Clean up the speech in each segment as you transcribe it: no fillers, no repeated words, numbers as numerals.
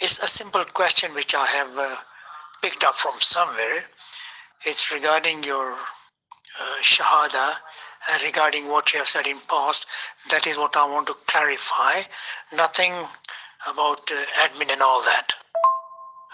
It's a simple question which I have picked up from somewhere. It's regarding your shahada and regarding what you have said in past. That is what I want to clarify. Nothing about admin and all that.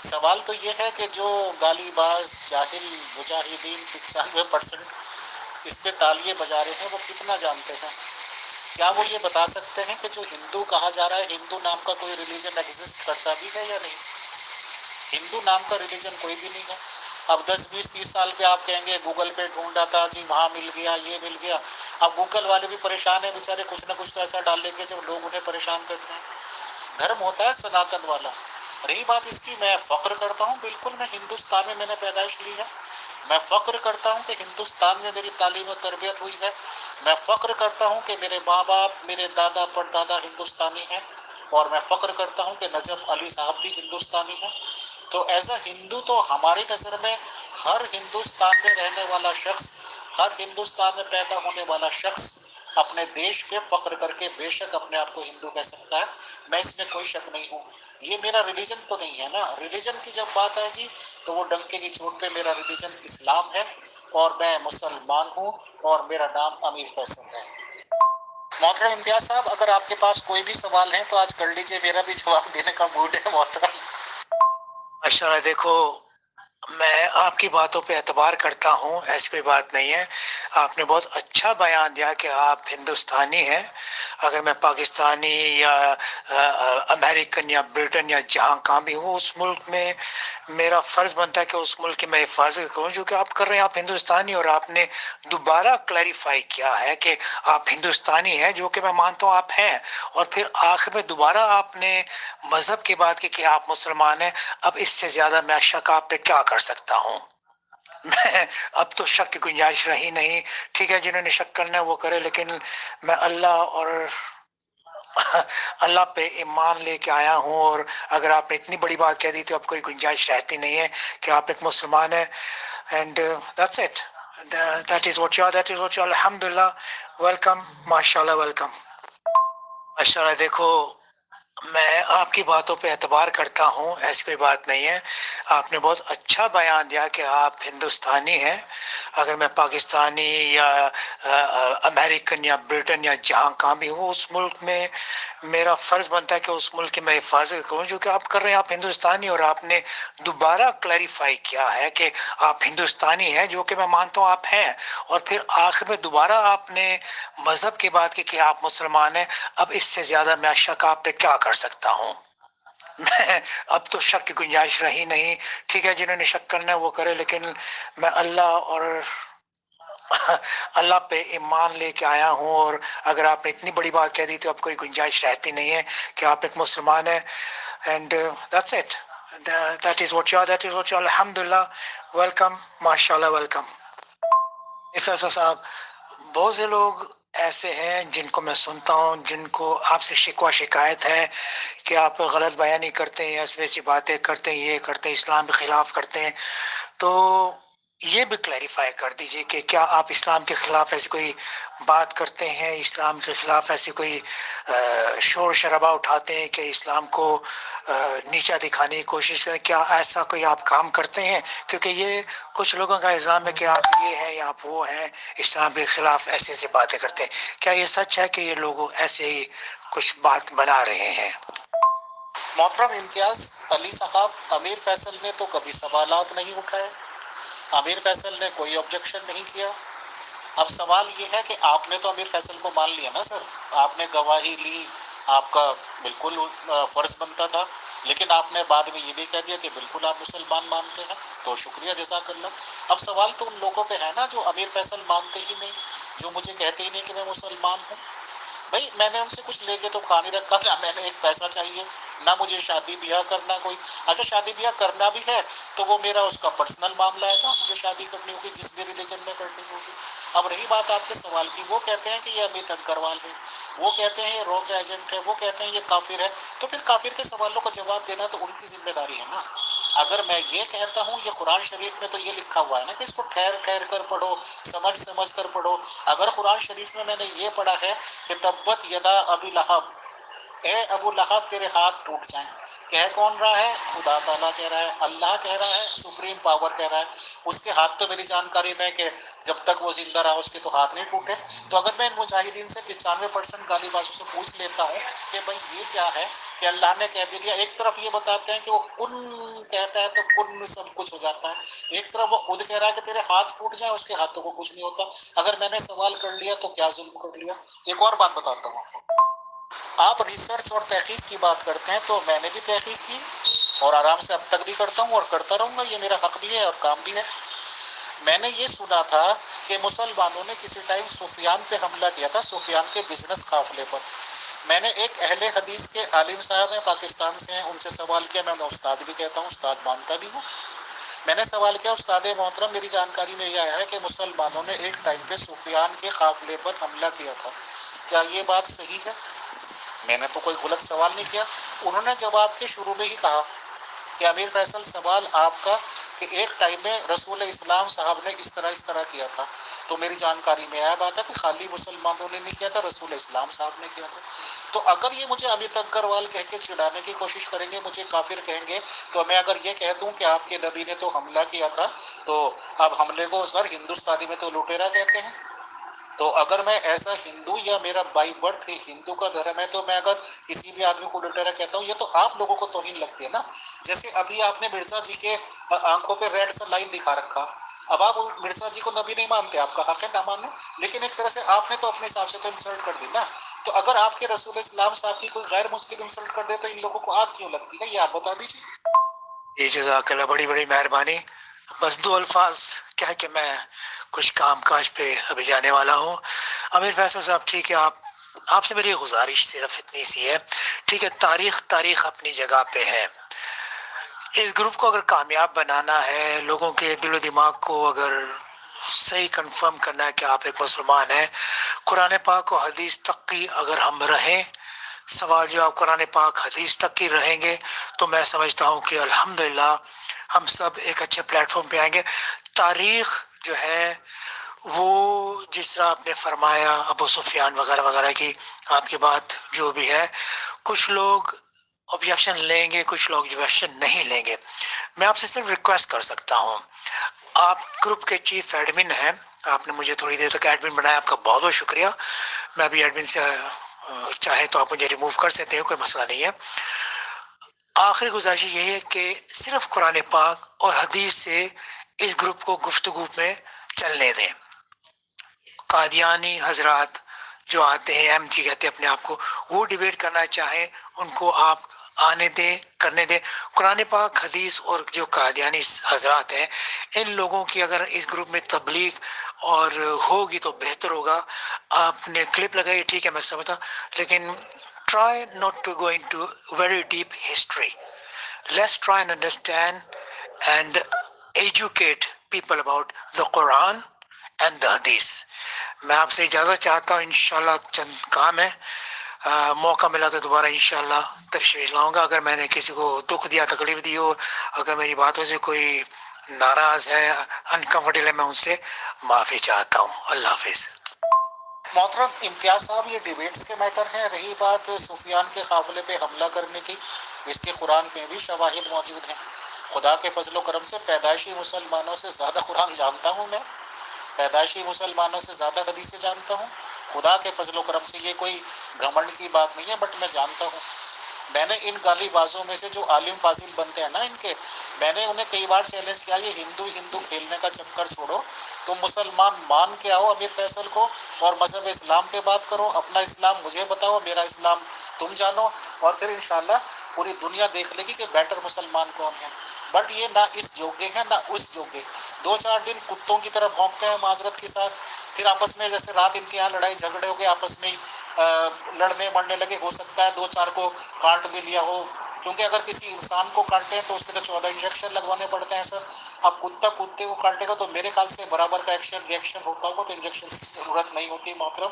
سوال تو یہ ہے کہ جو گالی باز جاہل مجاہدین 95% اس پہ تالیے بجا رہے ہیں وہ کتنا جانتے ہیں؟ کیا وہ یہ بتا سکتے ہیں کہ جو ہندو کہا جا رہا ہے ہندو نام کا کوئی ریلیجن ایگزسٹ کرتا بھی ہے یا نہیں؟ ہندو نام کا ریلیجن کوئی بھی نہیں ہے. اب 10 20 30 سال پہ آپ کہیں گے گوگل پہ ڈھونڈا تھا جی وہاں مل گیا یہ مل گیا. اب گوگل والے بھی پریشان ہیں بیچارے, کچھ نہ کچھ تو ایسا ڈال لیں گے جب لوگ انہیں پریشان کرتے ہیں. دھرم ہوتا ہے سناتن والا. رہی بات اس کی, میں فخر کرتا ہوں بالکل, میں ہندوستان میں نے پیدائش لی ہے. میں فخر کرتا ہوں کہ ہندوستان میں میری تعلیم و تربیت ہوئی ہے. میں فخر کرتا ہوں کہ میرے ماں باپ میرے دادا پردادا ہندوستانی ہیں. اور میں فخر کرتا ہوں کہ نجف علی صاحب بھی ہندوستانی ہیں. تو ایز اے ہندو تو ہماری نظر میں ہر ہندوستان میں رہنے والا شخص, ہر ہندوستان میں پیدا ہونے والا شخص اپنے دیش پہ فخر کر کے بے شک اپنے آپ کو ہندو کہہ سکتا ہے. میں اس میں کوئی شک نہیں ہوں. یہ میرا ریلیجن تو نہیں ہے نا. ریلیجن کی جب بات آئے گی تو وہ ڈنکے کی چوٹ پہ میرا ریلیجن اسلام ہے اور میں مسلمان ہوں اور میرا نام امیر فیصل ہے. محترم امتیاز صاحب, اگر آپ کے پاس کوئی بھی سوال ہے تو آج کر لیجئے, میرا بھی جواب دینے کا موڈ ہے محترم. ماشاءاللہ, دیکھو میں آپ کی باتوں پہ اعتبار کرتا ہوں, ایسی کوئی بات نہیں ہے. آپ نے بہت اچھا بیان دیا کہ آپ ہندوستانی ہیں. اگر میں پاکستانی یا امریکن یا برٹن یا جہاں کہاں بھی ہوں, اس ملک میں میرا فرض بنتا ہے کہ اس ملک کی میں حفاظت کروں جو کہ آپ کر رہے ہیں. آپ ہندوستانی, اور آپ نے دوبارہ کلیریفائی کیا ہے کہ آپ ہندوستانی ہیں, جو کہ میں مانتا ہوں آپ ہیں. اور پھر آخر میں دوبارہ آپ نے مذہب کی بات کی کہ آپ مسلمان ہیں. اب اس سے زیادہ میں شک آپ پہ کیا کر سکتا ہوں؟ میں اب تو شک کی گنجائش رہی نہیں. ٹھیک ہے, جنہوں نے شک کرنا ہے وہ کرے, لیکن میں اللہ پہ ایمان لے کے آیا ہوں. اور اگر آپ نے اتنی بڑی بات کہہ دی تو اب کوئی گنجائش رہتی نہیں ہے کہ آپ ایک مسلمان ہیں. And that's it, that is what you are. الحمدللہ, ویلکم, ماشاءاللہ, ویلکم. ماشاءاللہ, دیکھو میں آپ کی باتوں پہ اعتبار کرتا ہوں, ایسی کوئی بات نہیں ہے. آپ نے بہت اچھا بیان دیا کہ آپ ہندوستانی ہیں. اگر میں پاکستانی یا امریکن یا برٹن یا جہاں کہاں بھی ہوں, اس ملک میں میرا فرض بنتا ہے کہ اس ملک کی میں حفاظت کروں جو کہ آپ کر رہے ہیں. آپ ہندوستانی, اور آپ نے دوبارہ کلیریفائی کیا ہے کہ آپ ہندوستانی ہیں, جو کہ میں مانتا ہوں آپ ہیں. اور پھر آخر میں دوبارہ آپ نے مذہب کی بات کی کہ آپ مسلمان ہیں. اب اس سے زیادہ میں شک آپ پہ کیا کر سکتا ہوں؟ میں اب تو شک کی گنجائش رہی نہیں. ٹھیک ہے, جنہوں نے شک کرنا ہے وہ کرے, لیکن میں اللہ پہ ایمان لے کے آیا ہوں. اور اگر آپ نے اتنی بڑی بات کہہ دی تو اب کوئی گنجائش رہتی نہیں ہے کہ آپ ایک مسلمان ہیں. And that's it, that is what you are. الحمدللہ, ویلکم, ماشاءاللہ, ویلکم. فیصل صاحب, بہت سے لوگ ایسے ہیں جن کو میں سنتا ہوں, جن کو آپ سے شکوہ شکایت ہے کہ آپ غلط بیانی کرتے ہیں, ایسی ویسی باتیں کرتے ہیں, یہ کرتے ہیں, اسلام کے خلاف کرتے ہیں. تو یہ بھی کلیریفائی کر دیجئے کہ کیا آپ اسلام کے خلاف ایسی کوئی بات کرتے ہیں, اسلام کے خلاف ایسی کوئی شور شرابہ اٹھاتے ہیں کہ اسلام کو نیچا دکھانے کی کوشش کریں؟ کیا ایسا کوئی آپ کام کرتے ہیں؟ کیونکہ یہ کچھ لوگوں کا الزام ہے کہ آپ یہ ہیں یا آپ وہ ہیں, اسلام کے خلاف ایسے ایسے باتیں کرتے ہیں. کیا یہ سچ ہے کہ یہ لوگ ایسے ہی کچھ بات بنا رہے ہیں؟ محترم امتیاز علی صاحب, امیر فیصل نے تو کبھی سوالات نہیں اٹھائے, امیر فیصل نے کوئی آبجیکشن نہیں کیا. اب سوال یہ ہے کہ آپ نے تو امیر فیصل کو مان لیا نا سر, آپ نے گواہی لی, آپ کا بالکل فرض بنتا تھا, لیکن آپ نے بعد میں یہ بھی کہہ دیا کہ بالکل آپ مسلمان مانتے ہیں, تو شکریہ, جزاک اللہ. اب سوال تو ان لوگوں پہ ہے نا جو امیر فیصل مانتے ہی نہیں, جو مجھے کہتے ہی نہیں کہ میں مسلمان ہوں. بھائی میں نے ان سے کچھ لے کے تو کھا نہیں رکھا تھا, میں نے ایک پیسہ چاہیے نہ, مجھے شادی بیاہ کرنا کوئی. اچھا شادی بیاہ کرنا بھی ہے تو وہ میرا اس کا پرسنل معاملہ ہے, جہاں مجھے شادی کرنی ہوگی, جس بھی ریلیجن میں کرنی ہوگی. اب رہی بات آپ کے سوال کی, وہ کہتے ہیں کہ یہ امت اگروال ہے, وہ کہتے ہیں یہ روک ایجنٹ ہے, وہ کہتے ہیں یہ کافر ہے. تو پھر کافر کے سوالوں کا جواب دینا تو ان کی ذمہ داری ہے نا. اگر میں یہ کہتا ہوں, یہ قرآن شریف میں تو یہ لکھا ہوا ہے نا کہ اس کو ٹھہر ٹھہر کر پڑھو, سمجھ سمجھ کر پڑھو. اگر قرآن شریف میں نے یہ پڑھا ہے کہ تبت یدا ابی لہب, اے ابو لہب تیرے ہاتھ ٹوٹ جائیں, کہہ کون رہا ہے؟ خدا تعالیٰ کہہ رہا ہے, اللہ کہہ رہا ہے, سپریم پاور کہہ رہا ہے. اس کے ہاتھ تو میری جانکاری میں کہ جب تک وہ زندہ رہا اس کے تو ہاتھ نہیں ٹوٹے. تو اگر میں ان مجاہدین سے 95% گالی بازوں سے پوچھ لیتا ہوں کہ بھائی یہ کیا ہے کہ اللہ نے کہہ دیا, ایک طرف یہ بتاتے ہیں کہ وہ کن کہتا ہے تو کن میں سب کچھ ہو جاتا ہے. ایک طرف وہ خود کہہ رہا ہے کہ تیرے ہاتھ ٹوٹ جائیں، اس کے ہاتھوں کو کچھ نہیں ہوتا. اگر میں نے سوال کر لیا تو کیا ظلم کر لیا. ایک اور بات بتاتا ہوں آپ کو. آپ ریسرچ اور تحقیق کی بات کرتے ہیں تو میں نے بھی تحقیق کی اور آرام سے اب تک بھی کرتا ہوں اور کرتا رہوں گا. یہ میرا حق بھی ہے اور کام بھی ہے. میں نے یہ سنا تھا کہ مسلمانوں نے کسی ٹائم سفیان پہ حملہ کیا تھا، سفیان کے بزنس قافلے پر. میں نے ایک اہل حدیث کے عالم صاحب ہیں، پاکستان سے ہیں، ان سے سوال کیا. میں انہیں استاد بھی کہتا ہوں، استاد مانتا بھی ہوں. میں نے سوال کیا، استاد محترم میری جانکاری میں یہ آیا ہے کہ مسلمانوں نے ایک ٹائم پہ سفیان کے قافلے پر حملہ کیا تھا، کیا یہ بات صحیح ہے؟ میں نے تو کوئی غلط سوال نہیں کیا. انہوں نے جواب کے شروع میں ہی کہا کہ امیر فیصل سوال آپ کا کہ ایک ٹائم میں رسول اسلام صاحب نے اس طرح کیا تھا. تو میری جانکاری میں آیا بات ہے کہ خالی مسلمانوں نے نہیں کیا تھا، رسول اسلام صاحب نے کیا تھا. تو اگر یہ مجھے امیت اگروال کہہ کے چڑھانے کی کوشش کریں گے، مجھے کافر کہیں گے، تو میں اگر یہ کہہ دوں کہ آپ کے نبی نے تو حملہ کیا تھا، تو اب حملے کو سر ہندوستانی میں تو لٹیرا کہتے ہیں. تو اگر میں ایسا ہندو یا میرا بائی برتھ ہندو کا دھرم ہے تو میں اگر کسی بھی آدمی کو لٹیرا کہتا ہوں، یہ تو آپ لوگوں کو توہین لگتی ہے نا. جیسے ابھی آپ نے مرزا جی کے آنکھوں پہ ریڈ سا لائن دکھا رکھا. اب آپ مرزا جی کو نبی نہیں مانتے، آپ کا حق ہے نہ ماننا، لیکن ایک طرح سے آپ نے تو اپنے حساب سے تو انسلٹ کر دی نا. تو اگر آپ کے رسول اسلام صاحب کی کوئی غیر مسلم انسلٹ کر دے تو ان لوگوں کو آگ کیوں لگتی ہے، یہ آپ بتا دیجیے. یہ جزاک اللہ، بڑی بڑی مہربانی. بس دو الفاظ کیا کہ میں کچھ کام کاج پہ ابھی جانے والا ہوں. امیر فیصل صاحب ٹھیک ہے، آپ سے میری گزارش صرف اتنی سی ہے، ٹھیک ہے، تاریخ اپنی جگہ پہ ہے. اس گروپ کو اگر کامیاب بنانا ہے، لوگوں کے دل و دماغ کو اگر صحیح کنفرم کرنا ہے کہ آپ ایک مسلمان ہیں، قرآن پاک و حدیث تک کی اگر ہم رہیں، سوال جواب قرآن پاک حدیث تک کی رہیں گے، تو میں سمجھتا ہوں کہ الحمدللہ ہم سب ایک اچھے پلیٹ فارم پہ آئیں گے. تاریخ جو ہے وہ جس طرح آپ نے فرمایا ابو سفیان وغیرہ وغیرہ کی، آپ کی بات جو بھی ہے، کچھ لوگ آبجیکشن لیں گے، کچھ لوگ آبجیکشن نہیں لیں گے. میں آپ سے صرف ریکویسٹ کر سکتا ہوں، آپ گروپ کے چیف ایڈمن ہیں، آپ نے مجھے تھوڑی دیر تک ایڈمن بنایا، آپ کا بہت بہت شکریہ. میں ابھی ایڈمن سے چاہے تو آپ مجھے ریموو کر سکتے ہیں، کوئی مسئلہ نہیں ہے. آخری گزارش یہی ہے کہ صرف قرآن پاک اور حدیث سے اس گروپ کو گفتگو میں چلنے دیں. قادیانی حضرات جو آتے ہیں، ایم جی کہتے ہیں اپنے آپ کو، وہ ڈیبیٹ کرنا چاہیں ان کو آپ آنے دیں، کرنے دیں. قرآن پاک حدیث اور جو قادیانی حضرات ہیں، ان لوگوں کی اگر اس گروپ میں تبلیغ اور ہوگی تو بہتر ہوگا. آپ نے کلپ لگائی، ٹھیک ہے، میں سمجھتا، لیکن try not to go into very deep history. Let's try and understand and educate people about the Quran and the Hadith. میں آپ سے اجازت چاہتا ہوں، انشاءاللہ چند کام ہے، موقع ملا تو دوبارہ انشاءاللہ تشریف لاؤں گا. اگر میں نے کسی کو دکھ دیا، تکلیف دی ہو، اگر میری باتوں سے کوئی ناراض ہے، انکمفرٹیبل ہے، میں ان سے معافی چاہتا ہوں. اللہ حافظ. محترم امتیاز صاحب، یہ ڈیبیٹس کے میٹر ہیں. رہی بات سفیان کے قافلے پہ حملہ کرنے کی، اس کے قرآن میں بھی شواہد موجود ہیں. خدا کے فضل و کرم سے پیدائشی مسلمانوں سے زیادہ قرآن جانتا ہوں میں، پیدائشی مسلمانوں سے زیادہ حدیثیں جانتا ہوں. خدا کے فضل و کرم سے، یہ کوئی گھمنڈ کی بات نہیں ہے، بٹ میں جانتا ہوں. میں نے ان گالی بازوں میں سے جو عالم فاضل بنتے ہیں نا، ان کے، میں نے انہیں کئی بار چیلنج کیا، یہ ہندو کھیلنے کا چکر چھوڑو، تم مسلمان مان کے آؤ امیر فیصل کو اور مذہب اسلام پہ بات کرو. اپنا اسلام مجھے بتاؤ، میرا اسلام تم جانو، اور پھر انشاءاللہ پوری دنیا دیکھ لے گی کہ بیٹر مسلمان کون ہے. بٹ یہ نہ اس جوگے ہیں نہ اس جوگے. 2-4 دن کتوں کی طرح بھونکتے ہیں معذرت کے ساتھ، پھر آپس میں جیسے رات ان کے یہاں لڑائی جھگڑے ہو گئے، آپس میں لڑنے مرنے لگے. ہو سکتا ہے 2-4 کو کاٹ بھی لیا ہو، کیونکہ اگر کسی انسان کو کاٹتے ہیں تو اس کے تو 14 انجیکشن لگوانے پڑتے ہیں سر. اب کتا کتے کو کاٹے گا تو میرے خیال سے برابر کا ریئیکشن ہوتا ہوگا، تو انجیکشن کی ضرورت نہیں ہوتی محترم.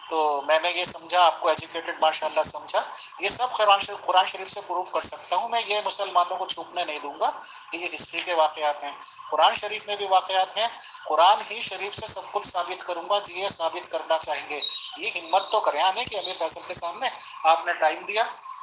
تو میں نے یہ سمجھا، آپ کو ایجوکیٹڈ ماشاء اللہ سمجھا. یہ سب قرآن شریف سے پروف کر سکتا ہوں میں. یہ مسلمانوں کو چھوپنے نہیں دوں گا کہ یہ ہسٹری کے واقعات ہیں. قرآن شریف میں بھی واقعات ہیں، قرآن ہی شریف سے سب کچھ ثابت کروں گا. جی یہ ثابت کرنا چاہیں گے، یہ ہمت تو کریں ہمیں کہ امیر فیصل کے سامنے آپ نے ٹائم دیا.